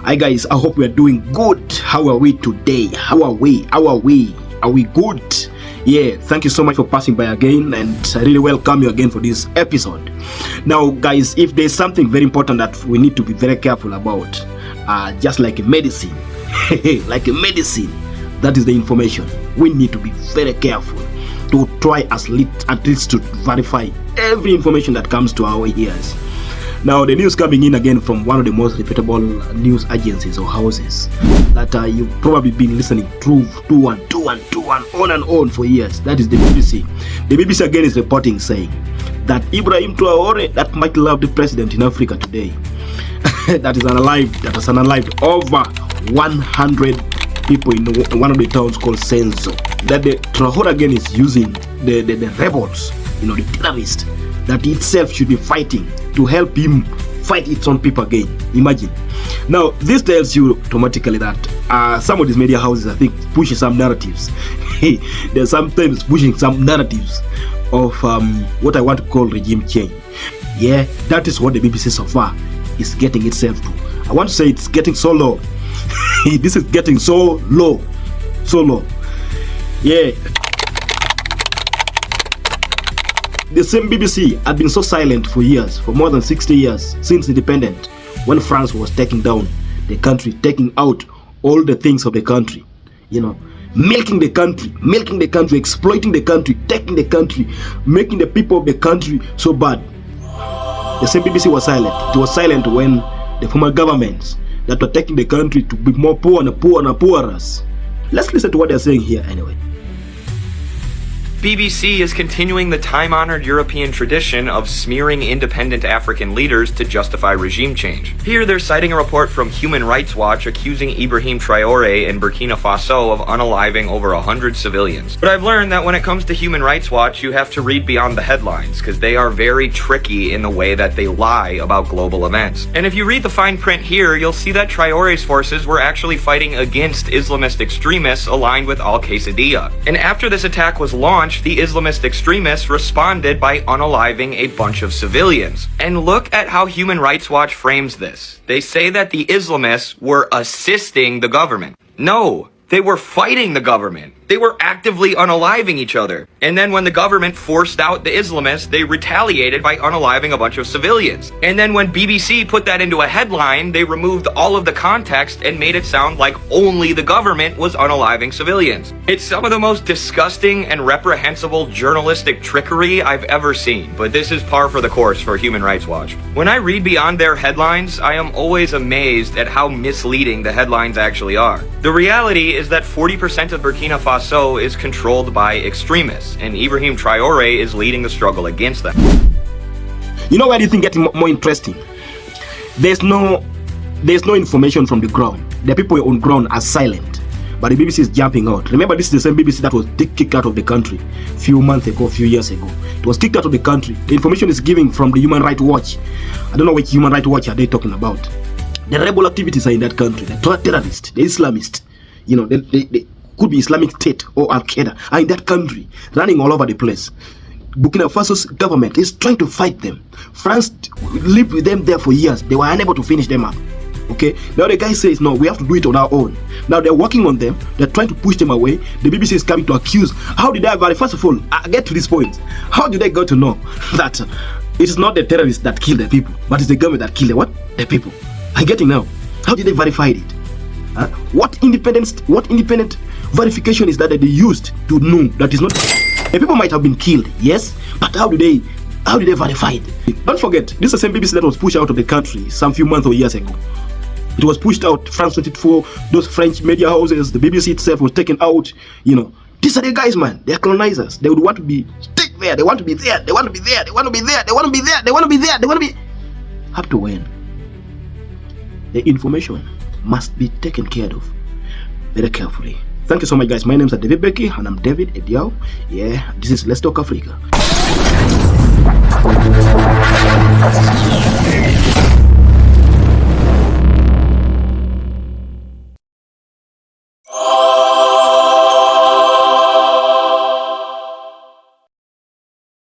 Hi guys, I hope we are doing good. How are we today? How are we? Are we good? Yeah, thank you so much for passing by again, and I really welcome you again for this episode. Now guys, if there's something very important that we need to be very careful about, just like a medicine, like a medicine, that is the information. We need to be very careful to try at least to verify every information that comes to our ears. Now the news coming in again from one of the most reputable news agencies or houses that you've probably been listening to on and on for years. That is the BBC. The BBC again is reporting saying that Ibrahim Traore, that might loved president in Africa today, that is unalived over 100 people in one of the towns called Solenzo. That the Traore again is using the rebels, the terrorists, that itself should be fighting to help him fight its own people again. Imagine. Now this tells you automatically that some of these media houses, I think, pushing some narratives. They're sometimes pushing some narratives of what I want to call regime change. Yeah, that is what the BBC so far is getting itself to. I want to say it's getting so low. This is getting so low. Yeah. The same BBC had been so silent for years, for more than 60 years, since independence, when France was taking down the country, taking out all the things of the country, milking the country, exploiting the country, taking the country, making the people of the country so bad. The same BBC was silent. It was silent when the former governments that were taking the country to be more poor and poorer. Let's listen to what they're saying here anyway. BBC is continuing the time-honored European tradition of smearing independent African leaders to justify regime change. Here they're citing a report from Human Rights Watch accusing Ibrahim Traore in Burkina Faso of unaliving over 100 civilians. But I've learned that when it comes to Human Rights Watch, you have to read beyond the headlines, because they are very tricky in the way that they lie about global events. And if you read the fine print here, you'll see that Traore's forces were actually fighting against Islamist extremists aligned with Al-Qaeda. And after this attack was launched, the Islamist extremists responded by unaliving a bunch of civilians. And look at how Human Rights Watch frames this. They say that the Islamists were assisting the government. No, they were fighting the government. They were actively unaliving each other. And then when the government forced out the Islamists, they retaliated by unaliving a bunch of civilians. And then when BBC put that into a headline, they removed all of the context and made it sound like only the government was unaliving civilians. It's some of the most disgusting and reprehensible journalistic trickery I've ever seen. But this is par for the course for Human Rights Watch. When I read beyond their headlines, I am always amazed at how misleading the headlines actually are. The reality is that 40% of Burkina Faso is controlled by extremists, and Ibrahim Traore is leading the struggle against them. You know where you think getting more interesting? There's no information from the ground. The people on ground are silent, but the BBC is jumping out. Remember, this is the same BBC that was kicked out of the country a few years ago. It was kicked out of the country. The information is given from the Human Rights Watch. I don't know which Human Rights Watch are they talking about. The rebel activities are in that country. The terrorists, the Islamists, they could be Islamic State or Al-Qaeda, are in that country, running all over the place. Burkina Faso's government is trying to fight them. France lived with them there for years. They were unable to finish them up. Okay, now the guy says, no, we have to do it on our own. Now they're working on them. They're trying to push them away. The BBC is coming to accuse. How did I verify? First of all, I get to this point. How did I go to know that it is not the terrorists that kill the people, but it's the government that kill the people? I'm getting now. How did they verify it? What independent verification is that they used to know that is not the people might have been killed, yes, but how do they verify it? Don't forget, this is the same BBC that was pushed out of the country some few months or years ago. It was pushed out. France 24, those French media houses, the BBC itself was taken out. These are the guys, man. They are colonizers. They would want to be stick there. They want to be there. They want to be there. They want to be there. They want to be there. They want to be there. They want to be. Up to when? The information must be taken care of very carefully. Thank you so much, guys. My name is David Becky, and I'm David Ediao. Yeah, this is Let's Talk Africa.